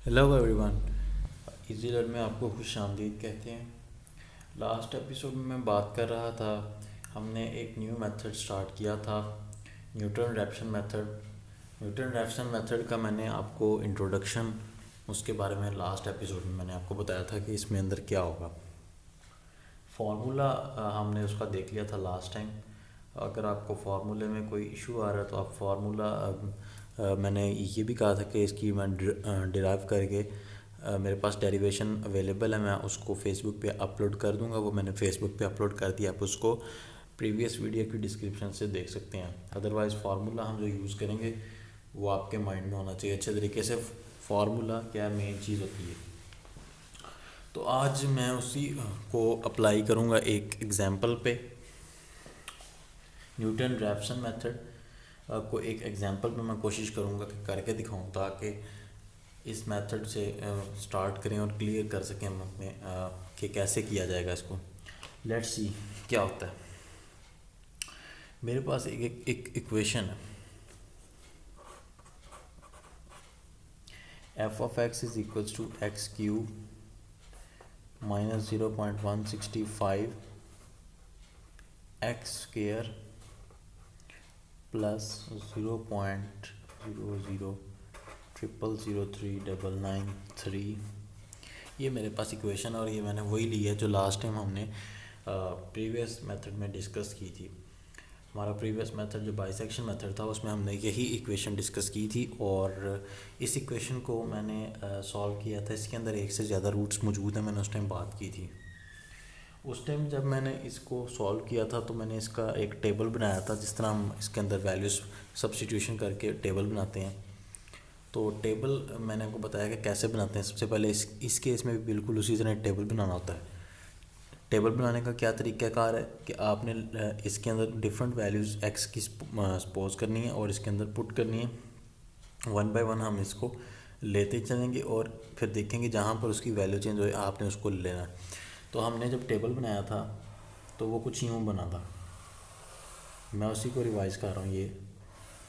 Hello everyone. Easy learn में आपको खुश आमदीद कहते हैं। लास्ट एपिसोड में मैं बात कर रहा था, हमने एक न्यू मेथड स्टार्ट किया था, Newton Raphson method. Newton Raphson method का मैंने आपको इंट्रोडक्शन, उसके बारे में लास्ट एपिसोड में मैंने आपको बताया था कि इसमें अंदर क्या होगा। फार्मूला हमने उसका देख लिया था लास्ट टाइम। अगर आपको फार्मूले में कोई इशू आ रहा है तो आप फार्मूला, मैंने ये भी कहा था कि इसकी मैं डिराइव करके मेरे पास डेरिवेशन अवेलेबल है, मैं उसको फेसबुक पे अपलोड कर दूंगा। वो मैंने फेसबुक पे अपलोड कर दिया, आप उसको प्रीवियस वीडियो की डिस्क्रिप्शन से देख सकते हैं। अदरवाइज़ फार्मूला हम जो यूज़ करेंगे वो आपके माइंड में होना चाहिए अच्छे तरीके से। फार्मूला क्या मेन चीज़ होती है, तो आज मैं उसी को अप्लाई करूँगा एक एग्जांपल पे। न्यूटन रैप्सन मेथड को एक एग्जांपल पे मैं कोशिश करूँगा कि करके दिखाऊँ, ताकि इस मेथड से स्टार्ट करें और क्लियर कर सकें हम अपने कि कैसे किया जाएगा इसको। लेट्स सी क्या होता है। मेरे पास एक इक्वेशन है, f of x is equals to x cube minus 0.165 x square plus 0.0000039993। ये मेरे पास इक्वेशन है और ये मैंने वही ली है जो लास्ट टाइम हमने प्रीवियस मेथड में डिस्कस की थी। हमारा प्रीवियस मेथड जो बाइसेक्शन मेथड था उसमें हमने यही इक्वेशन डिस्कस की थी, और इस इक्वेशन को मैंने सॉल्व किया था। इसके अंदर एक से ज़्यादा रूट्स मौजूद हैं, मैंने उस टाइम बात की थी। उस टाइम जब मैंने इसको सॉल्व किया था तो मैंने इसका एक टेबल बनाया था, जिस तरह हम इसके अंदर वैल्यूज़ सब्स्टिट्यूशन करके टेबल बनाते हैं। तो टेबल मैंने आपको बताया कि कैसे बनाते हैं। सबसे पहले इस केस में भी बिल्कुल उसी तरह टेबल बनाना होता है। टेबल बनाने का क्या तरीक़ाकार है कि आपने इसके अंदर डिफरेंट वैल्यूज़ एक्स की सपोज करनी है और इसके अंदर पुट करनी है। वन बाय वन हम इसको लेते चलेंगे और फिर देखेंगे जहाँ पर उसकी वैल्यू चेंज हो आपने उसको लेना है। तो हमने जब टेबल बनाया था तो वो कुछ यूँ बना था, मैं उसी को रिवाइज़ कर रहा हूँ। ये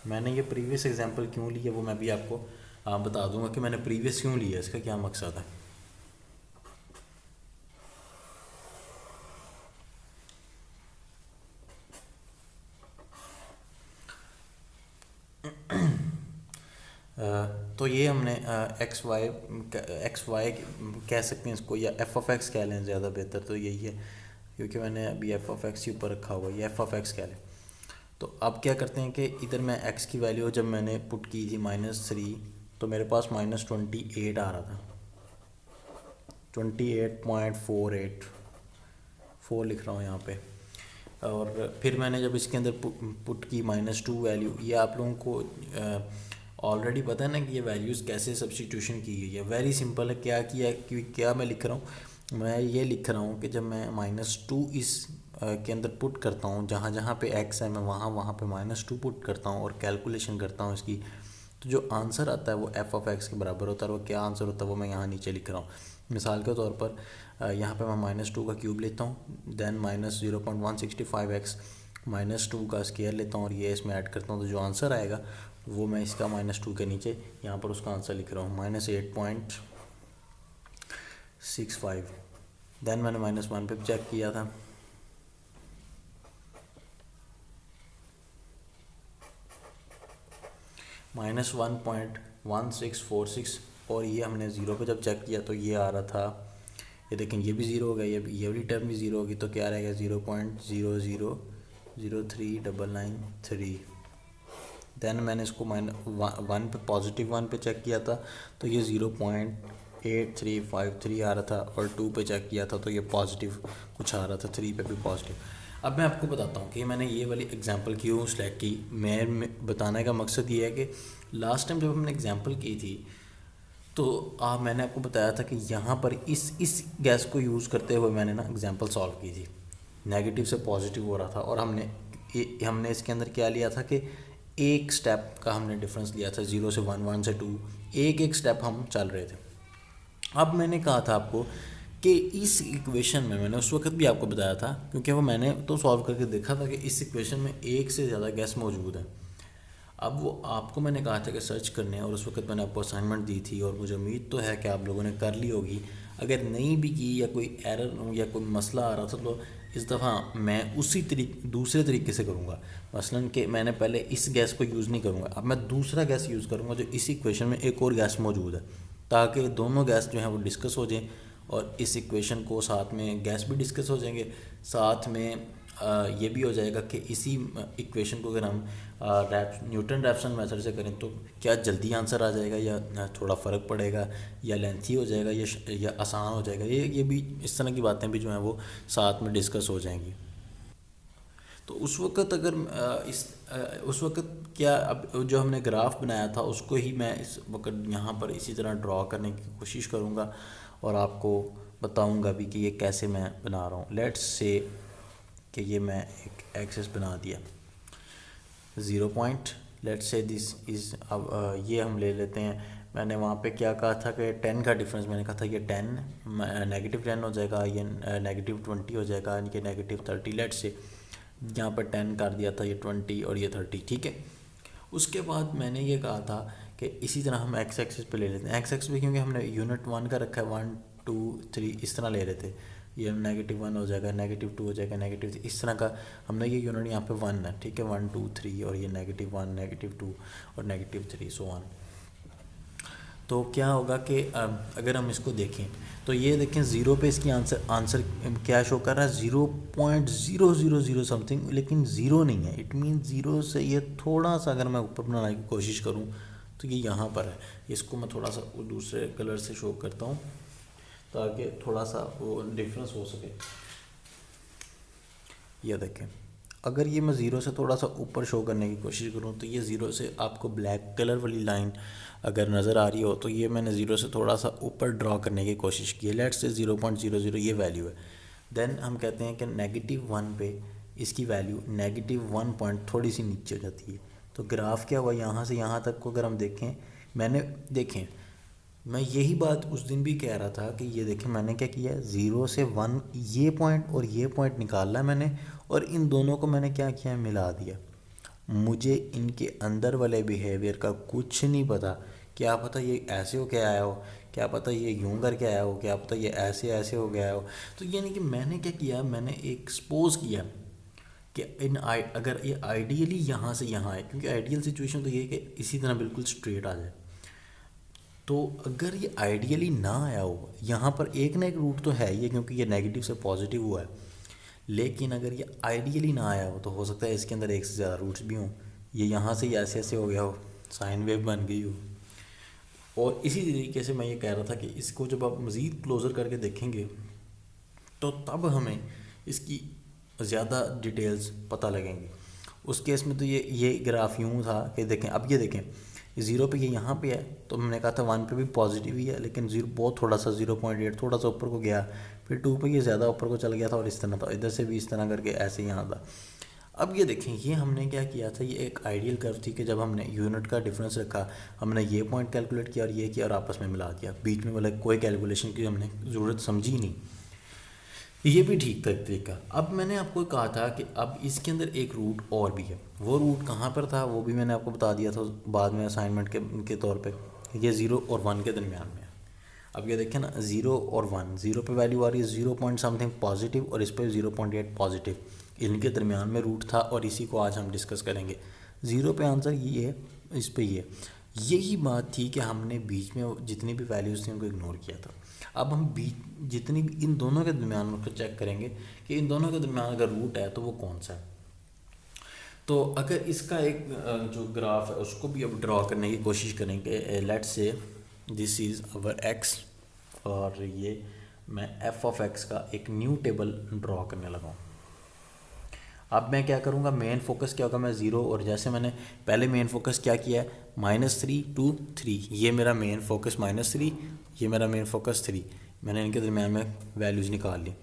मैंने ये प्रीवियस एग्जांपल क्यों लिया वो मैं भी आपको बता दूंगा कि मैंने प्रीवियस क्यों लिया, इसका क्या मकसद है। तो ये हमने एक्स वाई कह सकते हैं इसको, या एफ ऑफ एक्स कह लें, ज़्यादा बेहतर तो यही है, क्योंकि मैंने अभी एफ ऑफ एक्स के ऊपर रखा हुआ है, ये एफ ऑफ एक्स कह लें। तो अब क्या करते हैं कि इधर मैं एक्स की वैल्यू जब मैंने पुट की थी -3, तो मेरे पास -28 आ रहा था, 28.484 लिख रहा हूँ यहाँ पे। और फिर मैंने जब इसके अंदर पुट की -2 वैल्यू, ये आप लोगों को ऑलरेडी पता है ना कि ये वैल्यूज़ कैसे सब्स्टिट्यूशन की गई है। वेरी सिंपल है। क्या किया कि क्या मैं लिख रहा हूँ, मैं ये लिख रहा हूँ कि जब मैं -2 इस के अंदर पुट करता हूँ, जहाँ जहाँ पे एक्स है मैं वहाँ वहाँ पे -2 पुट करता हूँ और कैलकुलेशन करता हूँ इसकी, तो जो आंसर आता है वो एफ ऑफ एक्स के बराबर होता है। और वो क्या आंसर होता है वो मैं यहाँ नीचे लिख रहा हूँ। मिसाल के तौर पर यहाँ पे मैं -2 का क्यूब लेता हूँ, देन -0.165 एक्स -2 का स्केयर लेता हूँ और ये इसमें ऐड करता हूँ, तो जो आंसर आएगा वो मैं इसका -2 के नीचे यहाँ पर उसका आंसर लिख रहा हूँ, -8.65। देन मैंने -1 पे चेक किया था, -1.1646, और ये हमने ज़ीरो पे जब चेक किया तो ये आ रहा था, ये देखें ये भी ज़ीरो हो गया, ये वाली टर्म भी ज़ीरो होगी, तो क्या रहेगा 0.0003993। देन मैंने इसको वन पे पॉजिटिव वन पे चेक किया था तो ये 0.8353 आ रहा था, और 2 पे चेक किया था तो ये पॉजिटिव कुछ आ रहा था, 3 पे भी पॉजिटिव। अब मैं आपको बताता हूँ कि मैंने ये वाली एग्जांपल क्यों सेलेक्ट की। मैं बताने का मकसद ये है कि लास्ट टाइम जब हमने एग्जांपल की थी तो मैंने आपको बताया था कि यहाँ पर इस गैस को यूज़ करते हुए मैंने ना एग्जांपल सॉल्व की थी, नेगेटिव से पॉजिटिव हो रहा था, और हमने इसके अंदर क्या लिया था कि एक स्टेप का हमने डिफरेंस लिया था, 0 से 1, 1 से 2, एक स्टेप हम चल रहे थे। अब मैंने कहा था आपको कि इस इक्वेशन में, मैंने उस वक्त भी आपको बताया था क्योंकि वो मैंने तो सॉल्व करके देखा था कि इस इक्वेशन में एक से ज़्यादा गैस मौजूद है। अब वो आपको मैंने कहा था कि सर्च करने, और उस वक्त मैंने आपको असाइनमेंट दी थी और मुझे उम्मीद तो है कि आप लोगों ने कर ली होगी। अगर नहीं भी की या कोई एरर या कोई मसला आ रहा था तो इस दफ़ा मैं उसी दूसरे तरीके से करूँगा। मसलन कि मैंने पहले इस गैस को यूज़ नहीं करूँगा, अब मैं दूसरा गैस यूज़ करूँगा जो इसी इक्वेशन में एक और गैस मौजूद है, ताकि दोनों गैस जो हैं वो डिस्कस हो जाएं और इस इक्वेशन को साथ में गैस भी डिस्कस हो जाएंगे, साथ में ये भी हो जाएगा कि इसी इक्वेशन को अगर हम न्यूटन रैप्सन मेथड से करें तो क्या जल्दी आंसर आ जाएगा या थोड़ा फ़र्क पड़ेगा, या लेंथी हो जाएगा या आसान हो जाएगा। ये भी इस तरह की बातें भी जो हैं वो साथ में डिस्कस हो जाएंगी। तो उस वक़्त अगर उस वक़्त क्या, अब जो हमने ग्राफ बनाया था उसको ही मैं इस वक़्त यहाँ पर इसी तरह ड्रॉ करने की कोशिश करूँगा और आपको बताऊँगा भी कि ये कैसे मैं बना रहा हूँ। लेट्स से कि ये मैं एक एक्सिस बना दिया 0 point, let's say this is, अब ये हम ले लेते हैं। मैंने वहाँ पे क्या कहा था कि 10 का डिफरेंस, मैंने कहा था ये 10 -10 हो जाएगा, ये -20 हो जाएगा, यानी कि -30। लेट्स से यहाँ पर 10 कर दिया था, ये 20 और ये 30, ठीक है। उसके बाद मैंने ये कहा था कि इसी तरह हम एक्स एक्सिस पे ले लेते हैं। एक्स एक्सिस पे क्योंकि हमने यूनिट 1 का रखा है, 1 2 3 इस तरह ले रहे थे। ये -1 हो जाएगा, -2 हो जाएगा, -3, इस तरह का हमने ये यूनिट यहाँ पे 1 है, ठीक है, 1 2 3 और ये -1 -2 और -3 सो ऑन। तो क्या होगा कि अगर हम इसको देखें तो ये देखें 0 पे इसकी आंसर क्या शो कर रहा है, 0.000 समथिंग, लेकिन 0 नहीं है। इट मीन 0 से ये थोड़ा सा, अगर मैं ऊपर बनाने की कोशिश करूँ तो ये यहाँ पर है। इसको मैं थोड़ा सा दूसरे कलर से शो करता हूँ ताकि थोड़ा सा वो डिफरेंस हो सके। ये देखें, अगर ये मैं ज़ीरो से थोड़ा सा ऊपर शो करने की कोशिश करूँ तो ये ज़ीरो से आपको ब्लैक कलर वाली लाइन अगर नज़र आ रही हो तो ये मैंने ज़ीरो से थोड़ा सा ऊपर ड्रॉ करने की कोशिश की है। लेट्स से 0.00 ये वैल्यू है। देन हम कहते हैं कि -1 पे इसकी वैल्यू -1 पॉइंट थोड़ी सी नीचे हो जाती है। तो ग्राफ क्या हुआ, यहाँ से यहाँ तक को अगर हम देखें, मैंने देखें मैं यही बात उस दिन भी कह रहा था कि ये देखें मैंने क्या किया है, 0 से 1 ये पॉइंट और ये पॉइंट निकाला मैंने, और इन दोनों को मैंने क्या किया, मिला दिया। मुझे इनके अंदर वाले बिहेवियर का कुछ नहीं पता। क्या पता ये ऐसे हो के आया हो, क्या पता ये यूं करके आया हो, क्या पता ये ऐसे ऐसे हो गया हो। तो यानी कि मैंने क्या किया, मैंने एक सपोज किया कि अगर ये आइडियली यहाँ से यहाँ आए, क्योंकि आइडियल सिचुएशन तो ये है कि इसी तरह बिल्कुल स्ट्रेट आ जाए। तो अगर ये आइडियली ना आया हो, यहाँ पर एक ना एक रूट तो है ये, क्योंकि ये नेगेटिव से पॉजिटिव हुआ है, लेकिन अगर ये आइडियली ना आया हो तो हो सकता है इसके अंदर एक से ज़्यादा रूट्स भी हों। ये यहाँ से ऐसे ऐसे हो गया हो, साइन वेव बन गई हो। और इसी तरीके से मैं ये कह रहा था कि इसको जब आप मज़ीद क्लोज़र करके देखेंगे तो तब हमें इसकी ज़्यादा डिटेल्स पता लगेंगी। उस केस में तो ये ग्राफ यूँ था कि देखें, अब ये देखें 0 पे ये यहाँ पे है, तो हमने कहा था 1 पे भी पॉजिटिव ही है, लेकिन 0 बहुत थोड़ा सा 0.8 थोड़ा सा ऊपर को गया, फिर 2 पे ये ज़्यादा ऊपर को चल गया था और इस तरह था, इधर से भी इस तरह करके ऐसे यहाँ था। अब ये देखें, ये हमने क्या किया था, ये एक आइडियल कर्व थी कि जब हमने यूनिट का डिफरेंस रखा, हमने ये पॉइंट कैलकुलेट किया और ये किया और आपस में मिला दिया, बीच में मतलब कोई कैलकुलेशन की हमने ज़रूरत समझी नहीं। ये भी ठीक था एक तरीका। अब मैंने आपको कहा था कि अब इसके अंदर एक रूट और भी है, वो रूट कहाँ पर था वो भी मैंने आपको बता दिया था बाद में असाइनमेंट के तौर पे। ये 0 और 1 के दरमियान में है। अब ये देखें ना, 0 और 1, 0 पे वैल्यू आ रही है 0 पॉइंट समथिंग पॉजिटिव और इस पर 0.8 पॉजिटिव, इनके दरमियान में रूट था और इसी को आज हम डिस्कस करेंगे। 0 पे आंसर ये है, इस पे ये, यही बात थी कि हमने बीच में जितनी भी वैल्यूज़ थी उनको इग्नोर किया था। अब हम बीच जितनी भी इन दोनों के दरमियान में चेक करेंगे कि इन दोनों के दरमियान अगर रूट है तो वो कौन सा है। तो अगर इसका एक जो ग्राफ है उसको भी अब ड्रॉ करने की कोशिश करेंगे। Let's say this is our x, और ये मैं एफ ऑफ एक्स का एक न्यू टेबल ड्रॉ करने लगा हूँ। अब मैं क्या करूँगा, मेन फोकस क्या होगा, मैं ज़ीरो, और जैसे मैंने पहले मेन फोकस क्या किया है, -3 2 3, ये मेरा मेन फोकस -3, ये मेरा मेन फोकस 3, मैंने इनके दरमियान में वैल्यूज़ निकाल ली।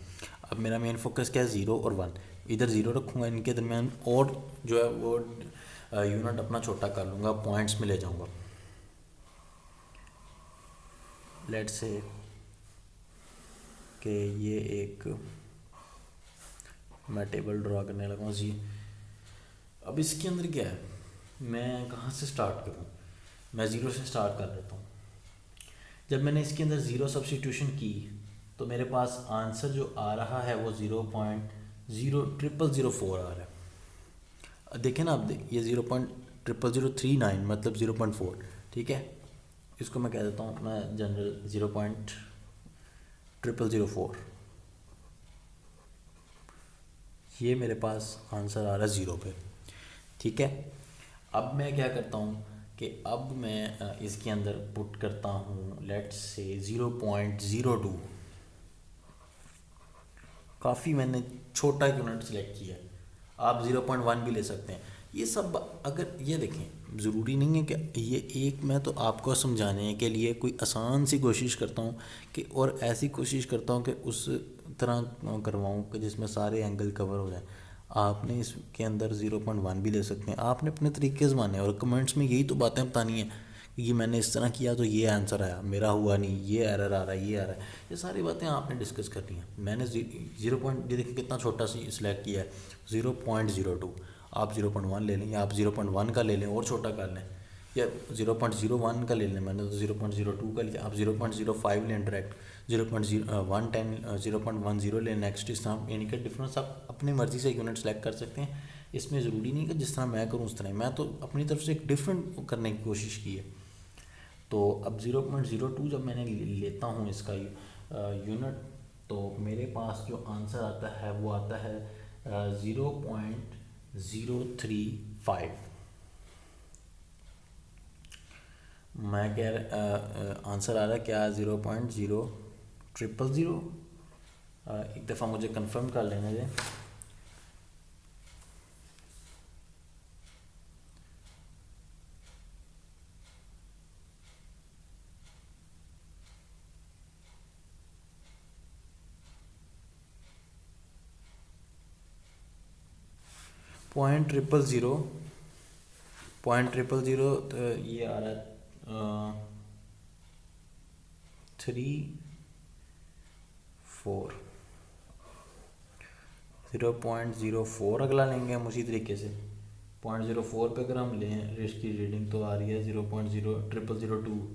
अब मेरा मेन फोकस क्या है, 0 और 1, इधर 0 रखूँगा इनके दरमियान, और जो है वो यूनिट अपना छोटा कर लूँगा, पॉइंट्स में ले जाऊँगा। लेट्स से कि ये एक मैं टेबल ड्रॉ करने लगा हूँ जी। अब इसके अंदर क्या है, मैं कहाँ से स्टार्ट करूँ? मैं ज़ीरो से स्टार्ट कर लेता हूँ। जब मैंने इसके अंदर ज़ीरो सब्स्टिट्यूशन की तो मेरे पास आंसर जो आ रहा है वो 0.00004 आ रहा है। देखें ना आप, ये 0.00039 मतलब 0.4, ठीक है। इसको मैं कह देता हूँ, मैं जनरल 0.00004, ये मेरे पास आंसर आ रहा है ज़ीरो पे, ठीक है। अब मैं क्या करता हूँ कि अब मैं इसके अंदर पुट करता हूँ लेट्स से 0.02। काफ़ी मैंने छोटा यूनिट सेलेक्ट किया, आप 0.1 भी ले सकते हैं। ये सब अगर ये देखें, ज़रूरी नहीं है कि ये एक, मैं तो आपको समझाने के लिए कोई आसान सी कोशिश करता हूँ कि, और ऐसी कोशिश करता हूँ कि उस तरह करवाऊँ कि जिसमें सारे एंगल कवर हो जाए। आपने इसके अंदर 0.1 भी ले सकते हैं, आपने अपने तरीके से माने, और कमेंट्स में यही तो बातें बतानी है कि मैंने इस तरह किया तो ये आंसर आया, मेरा हुआ नहीं, ये एरर आ रहा है, ये आ रहा है। ये सारी बातें आपने डिस्कस करनी है। मैंने 0. ये देखिए कितना छोटा सी सिलेक्ट किया है, 0.02। आप 0.1 ले लें, या आप 0.1 का ले लें और छोटा कर लें, या 0.01 का ले लें, मैंने तो 0.02 का लिया। आप 0.05 लें डायरेक्ट, 0.110, 0.10 लें नेक्स्ट, इस तरह, यानी कि डिफरेंस आप अपनी मर्ज़ी से यूनिट सेलेक्ट कर सकते हैं। इसमें ज़रूरी नहीं कि जिस तरह मैं करूँ उस तरह, मैं तो अपनी तरफ से एक डिफरेंट करने की कोशिश की है। तो अब 0.02 जब मैंने लेता हूँ इसका यूनिट, तो मेरे पास जो आंसर आता है वो आता है 0.035। मैं कह रहा आंसर आ रहा है क्या, 0.00000। एक दफ़ा मुझे कंफर्म कर लेने दें। 0.000, 0.000, ये आ रहा है 3.4, 0.04 अगला लेंगे हम उसी तरीके से। 0.04 पे अगर हम लें इसकी रीडिंग तो आ रही है 0.00002,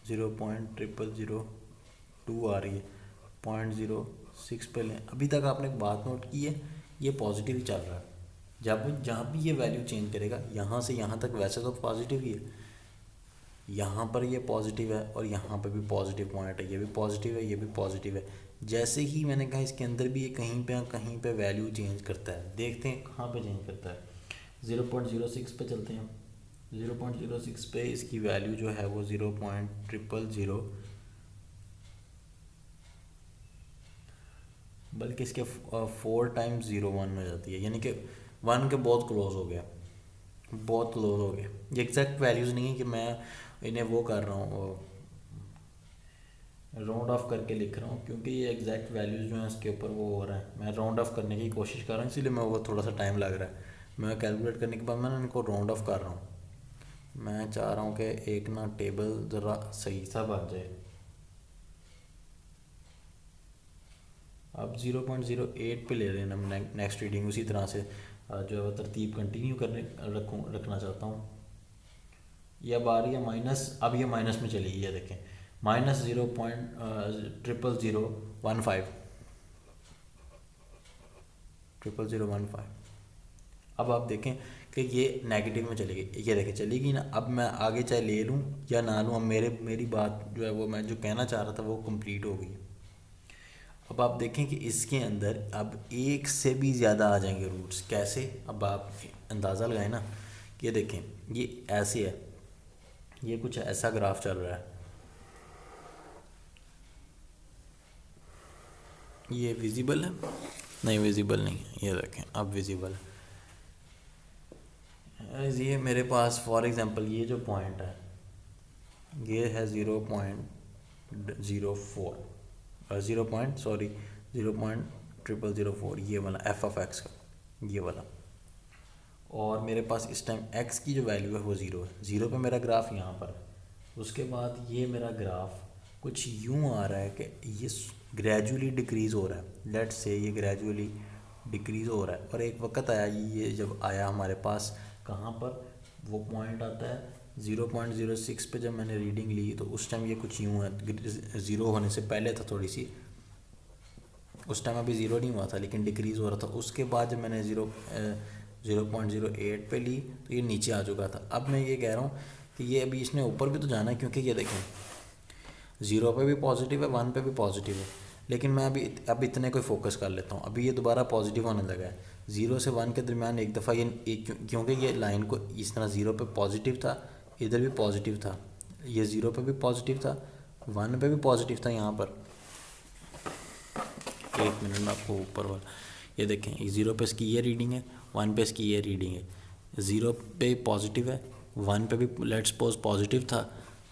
0.00002 आ रही है। 0.06 पे लें। अभी तक आपने एक बात नोट की है, ये पॉजिटिव ही चल रहा है। जब जहाँ भी ये वैल्यू चेंज करेगा, यहाँ से यहाँ तक वैसे तो पॉजिटिव ही है, यहाँ पर ये पॉजिटिव है और यहाँ पर भी पॉजिटिव पॉइंट है, ये भी पॉजिटिव है, ये भी पॉजिटिव है। जैसे ही मैंने कहा इसके अंदर भी ये कहीं पे वैल्यू चेंज करता है, देखते हैं कहाँ पे चेंज करता है। 0.06 पे चलते हैं। 0.06 पे इसकी वैल्यू जो है वो 0.000, बल्कि इसके 4 टाइम्स 0.1 हो जाती है, यानी कि 1 के बहुत क्लोज हो गया, बहुत क्लोज हो गया। ये एग्जैक्ट वैल्यूज़ नहीं है कि मैं इन्हें वो कर रहा हूँ, राउंड ऑफ करके लिख रहा हूँ, क्योंकि ये एग्जैक्ट वैल्यूज़ जो हैं इसके ऊपर वो हो रहा है। मैं राउंड ऑफ करने की कोशिश कर रहा हूँ, इसीलिए मैं वो थोड़ा सा टाइम लग रहा है। मैं कैलकुलेट करने के बाद मैं इनको राउंड ऑफ कर रहा हूँ। मैं चाह रहा हूँ कि एक ना टेबल ज़रा सही सा बन जाए। अब 0.08 पे ले रहे हैं हम नेक्स्ट रीडिंग, उसी तरह से जो है वो तरतीब कंटिन्यू रखना चाहता हूँ। ये अब आ रही है माइनस, अब ये माइनस में चली गई है, देखें -0.00015, 0.015। अब आप देखें कि ये नेगेटिव में चली गई, ये देखें चली गई ना। अब मैं आगे चाहे ले लूँ या ना लूँ, अब मेरी बात जो है वो, मैं जो कहना चाह रहा था वो कंप्लीट हो गई। अब आप देखें कि इसके अंदर अब एक से भी ज़्यादा आ जाएंगे रूट्स। कैसे? अब आप अंदाज़ा लगाएं ना, कि ये देखें ये ऐसे है, ये कुछ ऐसा ग्राफ चल रहा है, ये विजिबल है? नहीं विजिबल नहीं है, ये देखें अब विजिबल है। ये मेरे पास फॉर एग्जांपल ये जो पॉइंट है ये है 0.04, 0.0004, ये वाला f(x) का, ये वाला। और मेरे पास इस टाइम x की जो वैल्यू है वो 0 है। 0 पे मेरा ग्राफ यहाँ पर है। उसके बाद ये मेरा ग्राफ कुछ यूँ आ रहा है कि ये ग्रेजुअली डिक्रीज़ हो रहा है। लेट्स से ये ग्रेजुअली डिक्रीज़ हो रहा है, और एक वक्त आया, ये जब आया हमारे पास कहाँ पर वो पॉइंट आता है 0.06 पे। जब मैंने रीडिंग ली तो उस टाइम ये कुछ यूँ है, ज़ीरो होने से पहले था थोड़ी सी, उस टाइम अभी ज़ीरो नहीं हुआ था लेकिन डिक्रीज़ हो रहा था। उसके बाद जब मैंने 0.08 पे ली तो ये नीचे आ चुका था। अब मैं ये कह रहा हूँ कि ये अभी इसने ऊपर भी तो जाना है, क्योंकि ये देखें 0 पे भी पॉजिटिव है, 1 पे भी पॉजिटिव है, लेकिन मैं अब इतने को फोकस कर लेता हूँ। अभी ये दोबारा पॉजिटिव होने लगा है 0 से 1 के दरमियान एक दफ़ा ये क्योंकि ये लाइन को इस तरह 0 पे पॉजिटिव था, इधर भी पॉजिटिव था, ये 0 पे भी पॉजिटिव था, 1 पे भी पॉजिटिव था। यहाँ पर एक मिनट में आपको ऊपर वाला ये देखें, 0 पे इसकी ये रीडिंग है, 1 पे इसकी ये रीडिंग है, 0 पे पॉजिटिव है, 1 पे भी लेट्स सपोज पॉजिटिव था।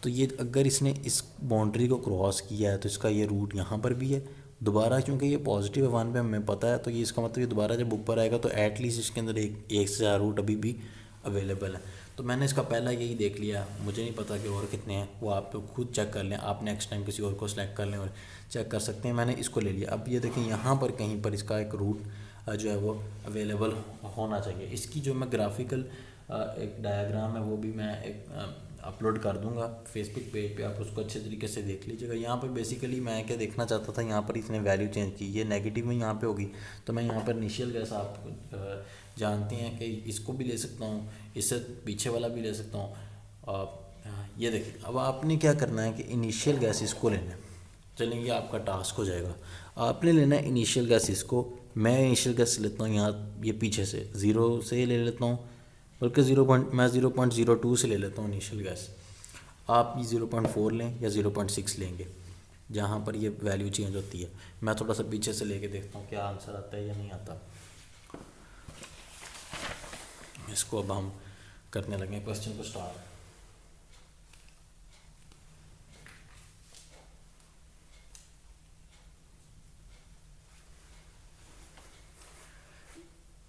तो ये अगर इसने इस बाउंड्री को क्रॉस किया है तो इसका ये रूट यहाँ पर भी है दोबारा, क्योंकि ये पॉजिटिव है 1 पे हमें पता है, तो ये इसका मतलब ये दोबारा जब ऊपर आएगा तो एटलीस्ट इसके अंदर एक से ज़्यादा रूट अभी भी अवेलेबल है। तो मैंने इसका पहला यही देख लिया, मुझे नहीं पता कि और कितने हैं, वो आप खुद चेक कर लें, आप नेक्स्ट टाइम किसी और को सिलेक्ट कर लें और चेक कर सकते हैं। मैंने इसको ले लिया। अब ये देखें यहाँ पर कहीं पर इसका एक रूट जो है वो अवेलेबल होना चाहिए। इसकी जो मैं ग्राफिकल एक डायग्राम है वो भी मैं एक अपलोड कर दूंगा फेसबुक पेज पे, आप उसको अच्छे तरीके से देख लीजिएगा। यहाँ पर बेसिकली मैं क्या देखना चाहता था, यहाँ पर इसने वैल्यू चेंज की, ये नेगेटिव में यहाँ पे होगी, तो मैं यहाँ पर इनिशियल गैस आप जानते हैं कि इसको भी ले सकता हूँ, इससे पीछे वाला भी ले सकता हूँ। ये देखिए अब आपने क्या करना है कि इनिशियल गैस इसको लेना है। चलिए ये आपका टास्क हो जाएगा, आपने लेना है इनिशियल गैस इसको। मैं इनिशियल गैस लेता हूँ यहाँ ये पीछे से 0 से ले लेता हूँ, बल्कि मैं 0.02 से ले लेता हूँ इनिशियल गैस। आप 0.4 लें या 0.6 लेंगे, जहाँ पर ये वैल्यू चेंज होती है। मैं थोड़ा सा पीछे से लेके देखता हूँ क्या आंसर आता है या नहीं आता। इसको अब हम करने लगे क्वेश्चन को स्टार्ट।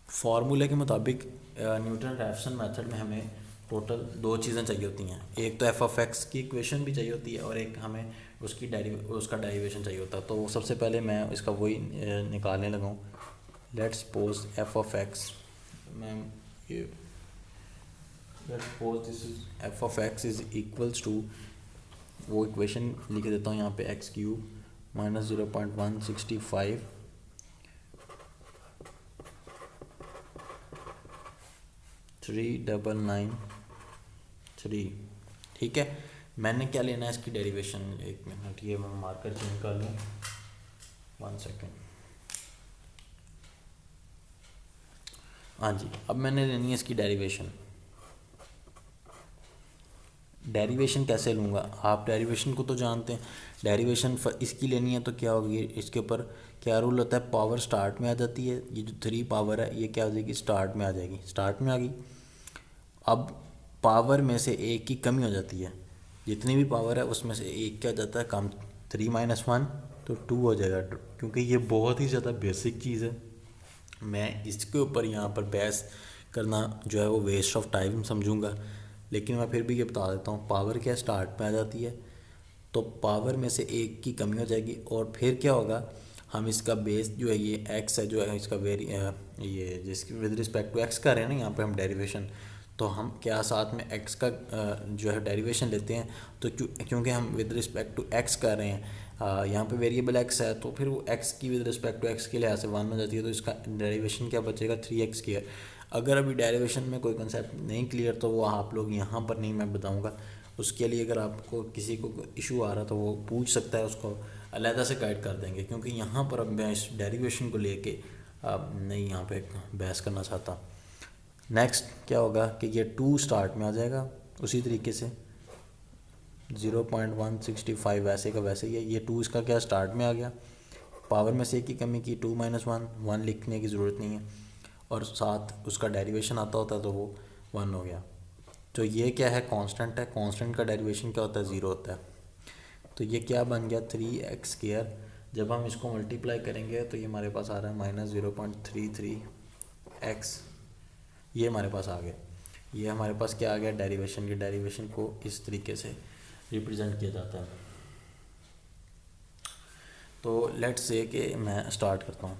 फार्मूले के मुताबिक न्यूटन रैफसन मेथड में हमें टोटल 2 चीज़ें चाहिए होती हैं। एक तो एफ ऑफ एक्स की इक्वेशन भी चाहिए होती है और एक हमें उसका डेरिवेशन चाहिए होता है। तो सबसे पहले मैं इसका वही निकालने लगा हूँ। Let's suppose f of x, मैं ये let's suppose this is f of x is equals to, वो इक्वेशन लिख देता हूँ यहाँ पे एक्स क्यूब माइनस 0.165 3,993। ठीक है, मैंने क्या लेना है इसकी डेरिवेशन। एक मिनट, ये मैं मार्कर चेंज कर लूँ, 1 सेकेंड। हाँ जी, अब मैंने लेनी है इसकी डेरिवेशन। डेरिवेशन कैसे लूँगा, आप डेरिवेशन को तो जानते हैं। डेरिवेशन इसकी लेनी है तो क्या होगी, इसके ऊपर क्या रूल होता है, पावर स्टार्ट में आ जाती है। ये जो 3 पावर है ये क्या हो जाएगी, स्टार्ट में आ जाएगी, स्टार्ट में आ गई। अब पावर में से एक की कमी हो जाती है, जितनी भी पावर है उसमें से एक क्या जाता है कम, 3 - 1 तो 2 हो जाएगा। क्योंकि ये बहुत ही ज़्यादा बेसिक चीज़ है, मैं इसके ऊपर यहाँ पर बहस करना जो है वो वेस्ट ऑफ टाइम समझूंगा, लेकिन मैं फिर भी ये बता देता हूँ। पावर क्या स्टार्ट में आ जाती है, तो पावर में से एक की कमी हो जाएगी और फिर क्या होगा, हम इसका बेस जो है ये एक्स है, जो है इसका ये जिसकी विद रिस्पेक्ट टू एक्स कर रहे हैं ना यहाँ पे हम डेरिवेशन, तो हम क्या साथ में एक्स का जो है डेरिवेशन लेते हैं। तो क्योंकि हम विद रिस्पेक्ट टू एक्स कर रहे हैं, यहाँ पे वेरिएबल एक्स है, तो फिर वो एक्स की विद रिस्पेक्ट टू एक्स के लिहाज से 1 हो जाती है, तो इसका डेरिवेशन क्या बचेगा 3x²। अगर अभी डेरिवेशन में कोई कंसेप्ट नहीं क्लियर तो वो आप लोग यहाँ पर नहीं, मैं बताऊँगा। उसके लिए अगर आपको किसी को इशू आ रहा तो वो पूछ सकता है, उसको अलहदा से गाइड कर देंगे, क्योंकि यहाँ पर अब मैं इस डेरिवेशन को लेके नहीं यहाँ पे बहस करना चाहता। नेक्स्ट क्या होगा कि ये 2 स्टार्ट में आ जाएगा, उसी तरीके से 0.165 वैसे का वैसे ही है। ये 2 इसका क्या स्टार्ट में आ गया, पावर में से एक की कमी की 2 - 1 लिखने की ज़रूरत नहीं है, और साथ उसका डेरिवेशन आता होता है तो वो 1 हो गया। तो ये क्या है, कांस्टेंट है, कांस्टेंट का डेरिवेशन क्या होता है, 0 होता है। तो ये क्या बन गया 3x²। जब हम इसको मल्टीप्लाई करेंगे तो ये हमारे पास आ रहा है -0.33x, ये हमारे पास आ गया। ये हमारे पास क्या आ गया, डेरिवेशन की डेरिवेशन को इस तरीके से रिप्रेजेंट किया जाता है। तो लेट्स से कि मैं स्टार्ट करता हूँ,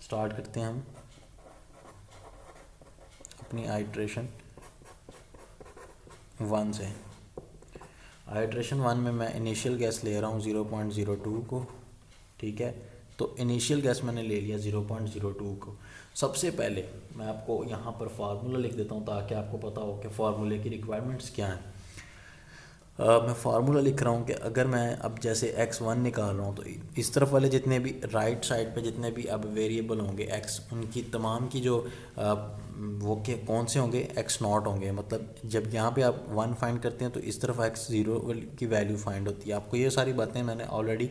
स्टार्ट करते हैं हम अपनी आइट्रेशन 1 से। आइट्रेशन 1 में मैं इनिशियल गैस ले रहा हूँ 0.02 को, ठीक है। तो इनिशियल गैस मैंने ले लिया 0.02 को। सबसे पहले मैं आपको यहाँ पर फार्मूला लिख देता हूँ ताकि आपको पता हो कि फार्मूले की रिक्वायरमेंट्स क्या हैं। मैं फार्मूला लिख रहा हूँ कि अगर मैं अब जैसे x1 निकाल रहा हूँ तो इस तरफ वाले जितने भी राइट साइड पे जितने भी अब वेरिएबल होंगे x, उनकी तमाम की जो वो के कौन से होंगे, x0 होंगे। मतलब जब यहाँ पे आप 1 फाइंड करते हैं तो इस तरफ x0 की वैल्यू फाइंड होती है। आपको ये सारी बातें मैंने ऑलरेडी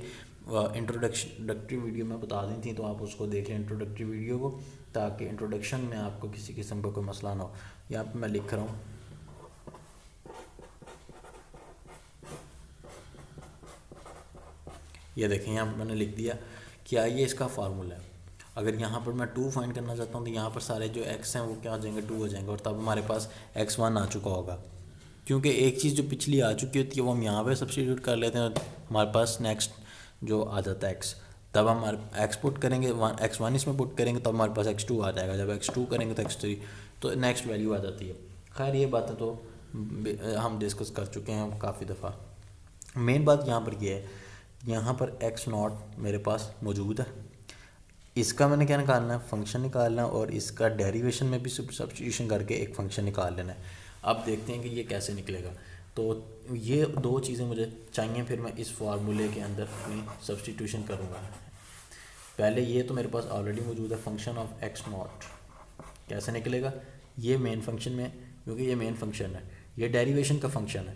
इंट्रोडक्टरी वीडियो में बता दी थी, तो आप उसको देख लें इंट्रोडक्टरी वीडियो को, ताकि इंट्रोडक्शन में आपको किसी किस्म का कोई मसला ना हो। यहाँ पर मैं लिख रहा हूँ ये देखें, यहाँ पर मैंने लिख दिया क्या ये इसका फार्मूला है। अगर यहाँ पर मैं 2 फाइंड करना चाहता हूँ तो यहाँ पर सारे जो x हैं वो क्या हो जाएंगे, 2 हो जाएंगे, और तब हमारे पास x1 आ चुका होगा। क्योंकि एक चीज़ जो पिछली आ चुकी होती है वो हम यहाँ पे सब्स्टिट्यूट कर लेते हैं और हमारे पास नेक्स्ट जो आ जाता है x, तब हम x पुट करेंगे, x1 इसमें पुट करेंगे तब हमारे पास x2 आ जाएगा। जब x2 करेंगे तो x3, तो नेक्स्ट वैल्यू आ जाती है। खैर ये बातें तो हम डिस्कस कर चुके हैं काफ़ी दफ़ा। मेन बात यहाँ पर ये है, यहाँ पर x0 मेरे पास मौजूद है, इसका मैंने क्या निकालना है, फंक्शन निकालना है, और इसका डेरिवेशन में भी सब्स्टिट्यूशन करके एक फंक्शन निकाल लेना है। अब देखते हैं कि ये कैसे निकलेगा। तो ये 2 चीज़ें मुझे चाहिए, फिर मैं इस फार्मूले के अंदर अपनी सब्स्टिट्यूशन करूँगा। पहले ये तो मेरे पास ऑलरेडी मौजूद है, फंक्शन ऑफ x0 कैसे निकलेगा, ये मेन फंक्शन में, क्योंकि ये मेन फंक्शन है, ये डेरिवेशन का फंक्शन है।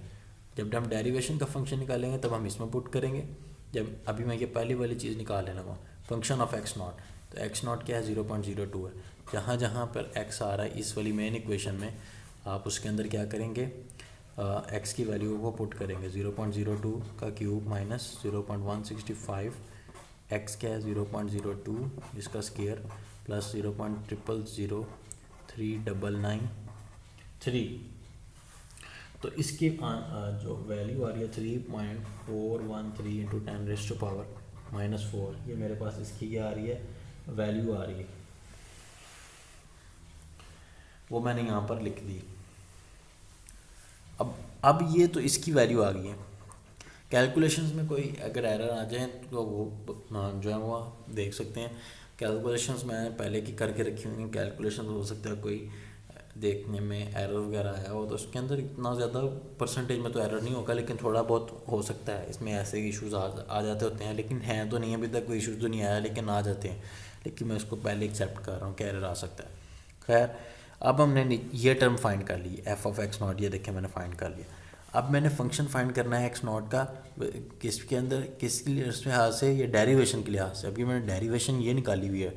जब हम डेरिवेशन का फंक्शन निकालेंगे तब हम इसमें पुट करेंगे। जब अभी मैं ये पहली वाली चीज़ निकाल लेना हूँ, फंक्शन ऑफ x0, तो x0 क्या है, 0.02 है। जहाँ जहाँ पर x आ रहा है इस वाली मेन इक्वेशन में, आप उसके अंदर क्या करेंगे, x की वैल्यू को पुट करेंगे। 0.02 का क्यूब माइनस 0.165, x क्या है 0.02, इसका स्क्वायर प्लस 0.000399 तो इसकी जो वैल्यू आ रही है 3.413 इंटू 10⁻⁻⁴, ये मेरे पास इसकी क्या आ रही है, वैल्यू आ रही है, वो मैंने यहाँ पर लिख दी। अब ये तो इसकी वैल्यू आ गई है। कैलकुलेशंस में कोई अगर एरर आ जाए तो वो जो है वो देख सकते हैं। कैलकुलेशंस मैंने पहले की करके रखी हुई हैं, कैलकुलेशन हो सकता है कोई देखने में एरर वगैरह आया हो, तो उसके अंदर इतना ज़्यादा परसेंटेज में तो एरर नहीं होगा, लेकिन थोड़ा बहुत हो सकता है। इसमें ऐसे इश्यूज आ जाते होते हैं, लेकिन हैं तो नहीं, अभी तक कोई इशूज़ तो नहीं आया, लेकिन आ जाते हैं। लेकिन मैं इसको पहले एक्सेप्ट कर रहा हूँ कि एरर आ सकता है। खैर, अब हमने ये टर्म फाइंड कर ली, एफ ऑफ x0, ये देखें मैंने फाइंड कर लिया। अब मैंने फंक्शन फाइंड करना है x0 का, किसके अंदर, किस लिहाज से, ये डेरिवेशन के लिहाज से। अभी मैंने डेरिवेशन ये निकाली हुई है।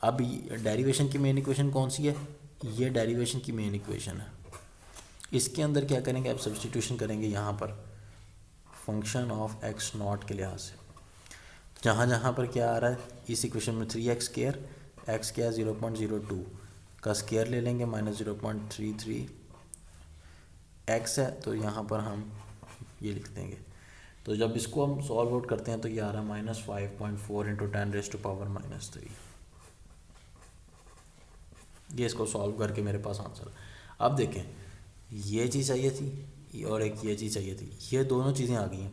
अब डेरिवेशन की मेन इक्वेशन कौन सी है, ये डेरिवेशन की मेन इक्वेशन है। इसके अंदर क्या करेंगे, अब सब्स्टिट्यूशन करेंगे यहाँ पर फंक्शन ऑफ x0 के लिहाज से। जहाँ जहाँ पर क्या आ रहा है इस इक्वेशन में 3x², x क्या है 0.02 का स्क्वायर ले लेंगे, माइनस 0.33 x है, तो यहाँ पर हम ये लिख देंगे। तो जब इसको हम सॉल्व आउट करते हैं तो ये आ रहा है -5.4 इंटू 10⁻⁻3। ये इसको सॉल्व करके मेरे पास आंसर। अब देखें, ये चीज़ चाहिए थी और एक ये चीज़ चाहिए थी, ये दोनों चीज़ें आ गई हैं।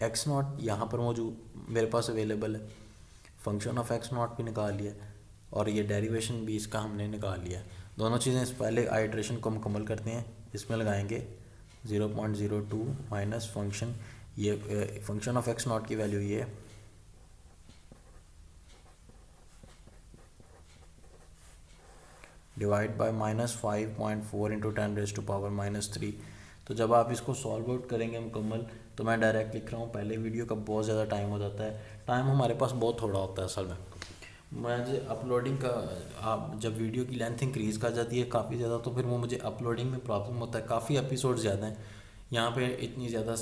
x0 यहाँ पर मौजूद मेरे पास अवेलेबल है, फंक्शन ऑफ x0 भी निकाल लिया, और ये डेरिवेशन भी इसका हमने निकाल लिया। दोनों चीज़ें इस पहले आइट्रेशन को मुकम्मल करते हैं। इसमें लगाएंगे 0.02 माइनस फंक्शन, ये फंक्शन ऑफ x0 की वैल्यू ये है, डिवाइड बाय -5.4 इंटू 10⁻⁻3। तो जब आप इसको सॉल्व आउट करेंगे मुकम्मल, तो मैं डायरेक्ट लिख रहा हूँ, पहले वीडियो का बहुत ज़्यादा टाइम हो जाता है, टाइम हमारे पास बहुत थोड़ा होता है असल में। मुझे अपलोडिंग का, आप जब वीडियो की लेंथ इंक्रीज़ कर जाती है काफ़ी ज़्यादा, तो फिर वो मुझे अपलोडिंग में प्रॉब्लम होता है। काफ़ी एपिसोड ज़्यादा हैं, यहाँ पे इतनी ज़्यादा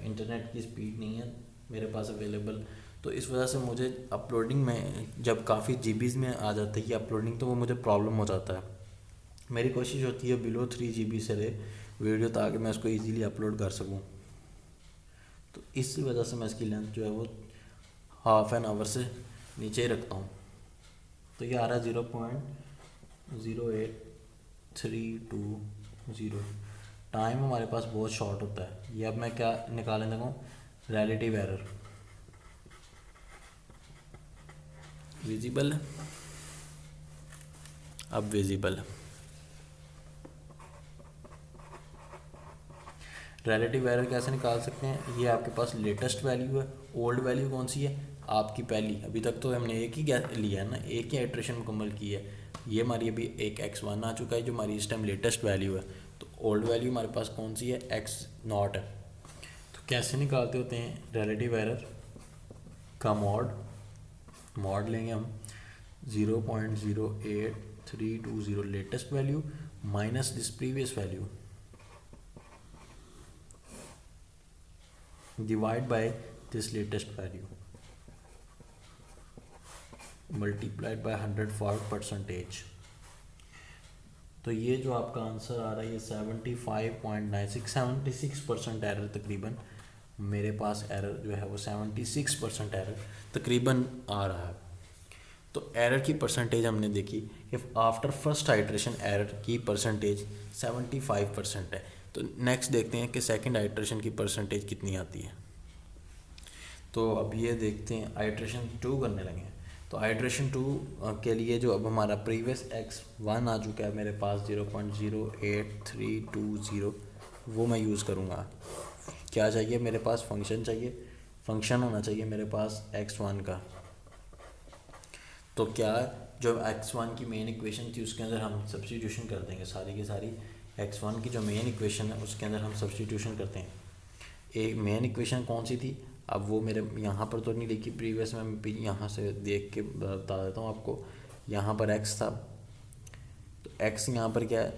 इंटरनेट की स्पीड नहीं है मेरे पास अवेलेबल, तो इस वजह से मुझे अपलोडिंग में जब काफ़ी जीबीज़ में आ जाता है ये अपलोडिंग, तो वो मुझे प्रॉब्लम हो जाता है। मेरी कोशिश होती है बिलो 3 GB से रहे वीडियो, ताकि मैं इसको ईज़िली अपलोड कर सकूँ। तो इसी वजह से मैं इसकी लेंथ जो है वो ½ एन आवर से नीचे ही रखता हूँ। तो ये आ रहा है 0.08 320। टाइम हमारे पास बहुत शॉर्ट होता है। ये अब मैं क्या निकालने लगा हूँ, रिलेटिव एरर। विजिबल है, अब विजिबल है। रिलेटिव एरर कैसे निकाल सकते हैं, ये आपके पास लेटेस्ट वैल्यू है, ओल्ड वैल्यू कौन सी है आपकी पहली, अभी तक तो हमने एक ही लिया है ना, एक ही आइट्रेशन मुकम्मल की है। ये हमारी अभी एक x1 आ चुका है जो हमारी इस टाइम लेटेस्ट वैल्यू है। तो ओल्ड वैल्यू हमारे पास कौन सी है, x0 है। तो कैसे निकालते होते हैं रिलेटिव एरर का मॉड लेंगे हम 0.08320 latest value minus this previous value divide by this latest value multiplied by 100 for percentage। तो ये जो आपका आंसर आ रहा है ये 76.96% एरर तकरीबन, मेरे पास एरर जो है वो 76% एरर तकरीबन आ रहा है। तो एरर की परसेंटेज हमने देखी कि आफ्टर फर्स्ट आइट्रेशन एरर की परसेंटेज 75% है। तो नेक्स्ट देखते हैं कि सेकंड आइट्रेशन की परसेंटेज कितनी आती है। तो अब ये देखते हैं आइट्रेशन 2 करने लगे हैं। तो आइट्रेशन 2 के लिए जो अब हमारा प्रीवियस x1 आ चुका है मेरे पास 0.08320, वो मैं यूज़ करूँगा। क्या चाहिए मेरे पास, फंक्शन चाहिए, फंक्शन होना चाहिए मेरे पास x1 का। तो क्या जो x1 की मेन इक्वेशन थी उसके अंदर हम सब्स्टिट्यूशन कर देंगे, सारी की सारी x1 की जो मेन इक्वेशन है उसके अंदर हम सब्स्टिट्यूशन करते हैं। एक मेन इक्वेशन कौन सी थी, अब वो मेरे यहाँ पर तो नहीं लिखी प्रीवियस में, मैं यहाँ से देख के बता देता हूँ आपको। यहाँ पर x था, तो x यहाँ पर क्या है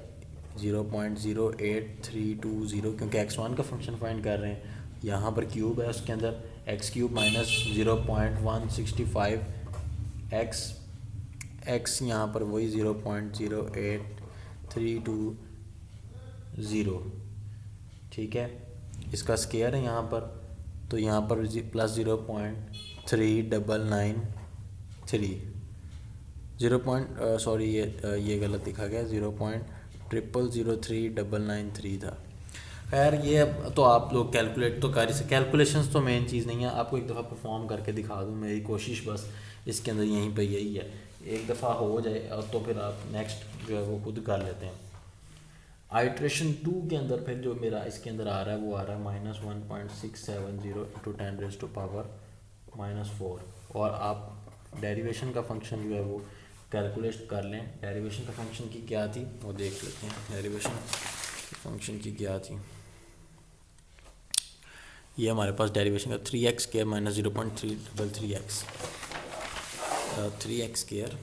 0.08320, क्योंकि x1 का फंक्शन फाइंड कर रहे हैं। यहाँ पर क्यूब है, उसके अंदर x³ माइनस 0.165 x यहाँ पर वही 0.08320, ठीक है। इसका स्केयर है यहाँ पर, तो यहाँ पर प्लस 0.3930 सॉरी ये गलत लिखा गया, 0.00039993 था। खैर ये अब तो आप लोग कैलकुलेट तो कर, कैलकुलेशंस तो मेन चीज़ नहीं है, आपको एक दफ़ा परफॉर्म करके दिखा दूँ, मेरी कोशिश बस इसके अंदर यहीं पे यही है, एक दफ़ा हो जाए और तो फिर आप नेक्स्ट जो है वो खुद कर लेते हैं। आइट्रेशन 2 के अंदर फिर जो मेरा इसके अंदर आ रहा है वो आ रहा है -1.670 इंटू 10⁻⁻⁴। और आप डेरिवेशन का फंक्शन जो है वो कैलकुलेट कर लें। डेरिवेशन का फंक्शन की क्या थी वो देख लेते हैं। डेरिवेशन फंक्शन की क्या थी, ये हमारे पास डेरिवेशन का 3x² minus 0.333x 3x²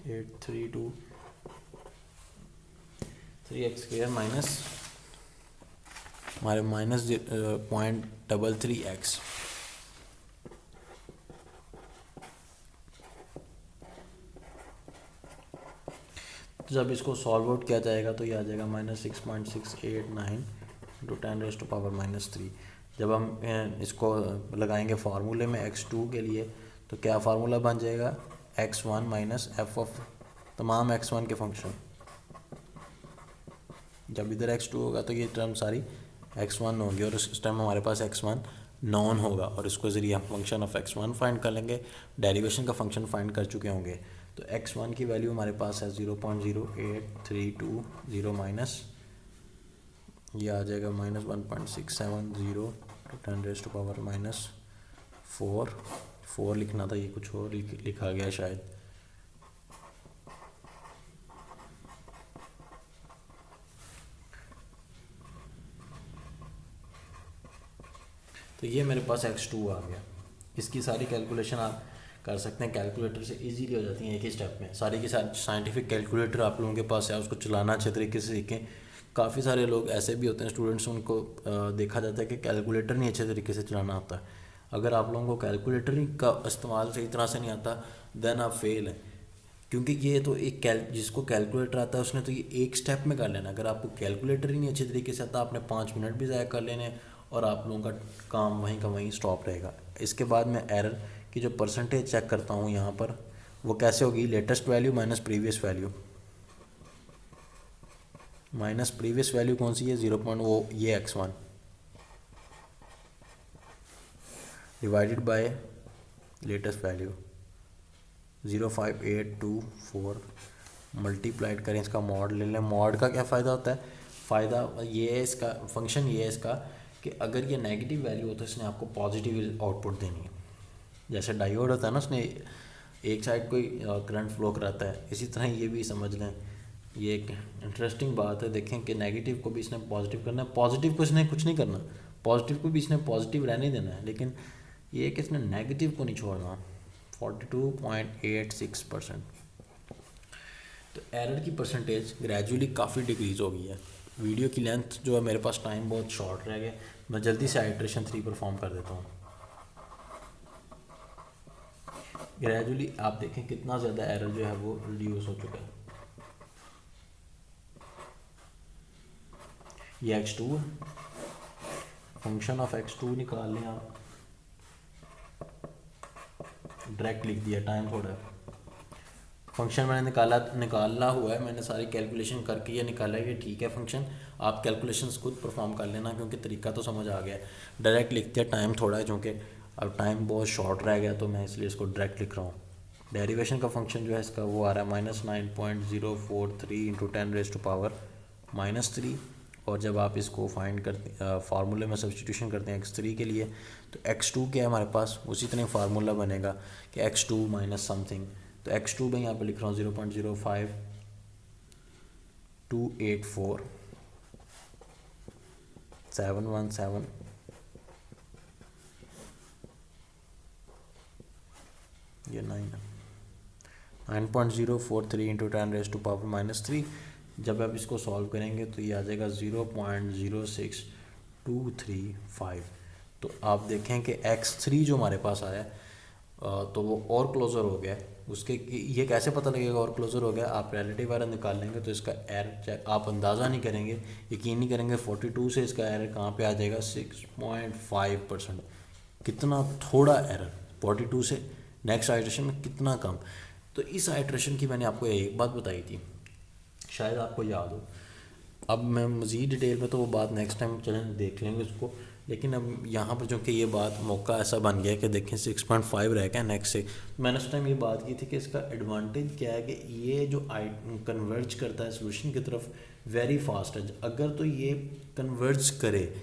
832 3x² minus हमारे -0.33x। तो जब इसको सॉल्व आउट किया जाएगा तो ये आ जाएगा -6.689 इंटू 10⁻⁻3। जब हम इसको लगाएंगे फार्मूले में x2 के लिए तो क्या फार्मूला बन जाएगा, x1 माइनस एफ ऑफ तमाम x1 के फंक्शन। जब इधर x2 होगा तो ये टर्म सारी x1 होंगी और इस टाइम हमारे पास x1 नॉन होगा और इसको ज़रिए हम फंक्शन ऑफ x1 फाइंड कर लेंगे, डेरिवेशन का फंक्शन फाइंड कर चुके होंगे। तो x1 की वैल्यू हमारे पास है 0.08320 माइनस ये आ जाएगा -1.670 10⁻⁻⁴। 4 लिखना था, ये कुछ और लिखा गया शायद। तो ये मेरे पास x2 आ गया। इसकी सारी कैलकुलेशन आप कर सकते हैं, कैलकुलेटर से इजीली हो जाती हैं एक ही स्टेप में। सारी की सारी साइंटिफिक कैलकुलेटर आप लोगों के पास है, उसको चलाना अच्छे तरीके से सीखें। काफ़ी सारे लोग ऐसे भी होते हैं स्टूडेंट्स, उनको देखा जाता है कि कैलकुलेटर नहीं अच्छे तरीके से चलाना आता। अगर आप लोगों को कैलकुलेटर का इस्तेमाल सही तरह से नहीं आता देन आप फेल हैं, क्योंकि ये तो एक जिसको कैलकुलेटर आता है उसने तो ये एक स्टेप में कर लेना। अगर आपको कैलकुलेटर ही नहीं अच्छे तरीके से आता, आपने 5 मिनट भी ज़ाया कर लेने और आप लोगों का काम वहीं का वहीं स्टॉप रहेगा। इसके बाद मैं एरर की जो परसेंटेज चेक करता हूँ यहाँ पर, वो कैसे होगी, latest value minus previous value. Minus previous value कौन सी है, 0. वो ये x1 divided by latest value 05824 multiplied करें, इसका मॉड ले लें। मॉड का क्या फ़ायदा होता है, फ़ायदा ये है इसका, फंक्शन ये है इसका कि अगर ये नेगेटिव वैल्यू हो तो इसने आपको पॉजिटिव आउटपुट देनी है। जैसे डायोड होता है ना, उसने एक साइड कोई करंट फ्लो कराता है, इसी तरह ये भी समझ लें। ये एक इंटरेस्टिंग बात है, देखें कि नेगेटिव को भी इसने पॉजिटिव करना है, पॉजिटिव को इसने कुछ नहीं करना, पॉजिटिव को भी इसने पॉजिटिव रहने देना है, लेकिन ये कि इसने नेगेटिव को नहीं छोड़ना। 42.86%। तो एरर की परसेंटेज ग्रेजुअली काफ़ी डिक्रीज़ हो गई है। वीडियो की लेंथ जो है, मेरे पास टाइम बहुत शॉर्ट रह गया, मैं जल्दी से आइट्रेशन 3 परफॉर्म कर देता हूँ। ग्रेजुअली आप देखें कितना ज़्यादा एरर जो है वो रिड्यूस हो चुका है। ये x2 है, फंक्शन ऑफ x2 निकाल लें आप, डायरेक्ट लिख दिया, टाइम थोड़ा है। फंक्शन मैंने निकालना हुआ है, मैंने सारी कैलकुलेशन करके ये निकाला है कि ठीक है फंक्शन, आप कैलकुलेशंस खुद परफॉर्म कर लेना क्योंकि तरीका तो समझ आ गया है। डायरेक्ट लिख दिया, टाइम थोड़ा है क्योंकि अब टाइम बहुत शॉर्ट रह गया तो मैं इसलिए इसको डायरेक्ट लिख रहा हूँ। डेरिवेशन का फंक्शन जो है इसका वो आ रहा है -9.043 × 10⁻³ और जब आप इसको फाइंड करते फार्मूले में सब्स्टिट्यूशन करते हैं x3 के लिए, तो x2 क्या है हमारे पास, उसी तरह फार्मूला बनेगा कि x2 माइनस समथिंग। तो x2 में यहाँ पे लिख रहा हूँ 0.05284 717 ये 9.043 × 10⁻³ जब आप इसको सॉल्व करेंगे तो ये आ जाएगा 0.06235। तो आप देखें कि x3 जो हमारे पास आया तो वो और क्लोज़र हो गया। उसके ये कैसे पता लगेगा और क्लोज़र हो गया, आप रिलेटिव एरर निकाल लेंगे तो इसका एरर चेक आप अंदाज़ा नहीं करेंगे, यकीन नहीं करेंगे 42 से इसका एरर कहाँ पे आ जाएगा 6.5%। कितना थोड़ा एरर 42 से नेक्स्ट आइट्रेशन में कितना कम। तो इस आइट्रेशन की मैंने आपको एक बात बताई थी, शायद आपको याद हो। अब मैं मज़ीद डिटेल में तो वो बात नेक्स्ट टाइम चलें देख लेंगे उसको, लेकिन अब यहाँ पर जो कि ये बात मौका ऐसा बन गया कि देखें 6.5 रह गया नेक्स्ट से। मैंने उस टाइम ये बात की थी कि इसका एडवांटेज क्या है कि ये जो कन्वर्ज करता है सोल्यूशन की तरफ वेरी फास्ट है। अगर तो ये कन्वर्ज करे,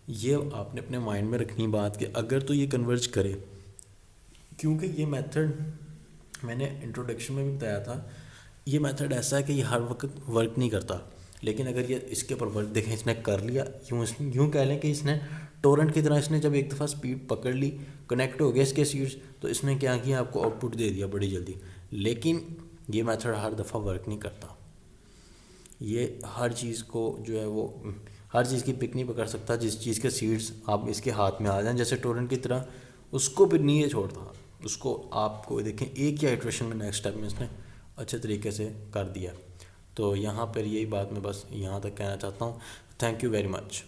ये आपने अपने माइंड में रखनी बात कि अगर तो ये कन्वर्ज करे, क्योंकि ये मेथड मैंने इंट्रोडक्शन में भी बताया था, ये मेथड ऐसा है कि ये हर वक्त वर्क नहीं करता, लेकिन अगर ये इसके ऊपर वर्क देखें, इसने कर लिया, यूँ कह लें कि इसने टोरेंट की तरह, इसने जब एक दफ़ा स्पीड पकड़ ली, कनेक्ट हो गया इसके सीड्स, तो इसने क्या किया, आपको आउटपुट दे दिया बड़ी जल्दी। लेकिन ये मेथड हर दफ़ा वर्क नहीं करता, ये हर चीज़ को जो है वो हर चीज़ की पिक नहीं पकड़ सकता। जिस चीज़ के सीड्स आप इसके हाथ में आ जाएं जैसे टोरेंट की तरह, उसको फिर नहीं ये छोड़ता, उसको आपको देखें एक ही आइट्रेशन में नेक्स्ट स्टेप में इसने अच्छे तरीके से कर दिया। तो यहाँ पर यही बात मैं बस यहाँ तक कहना चाहता हूँ। Thank you very much.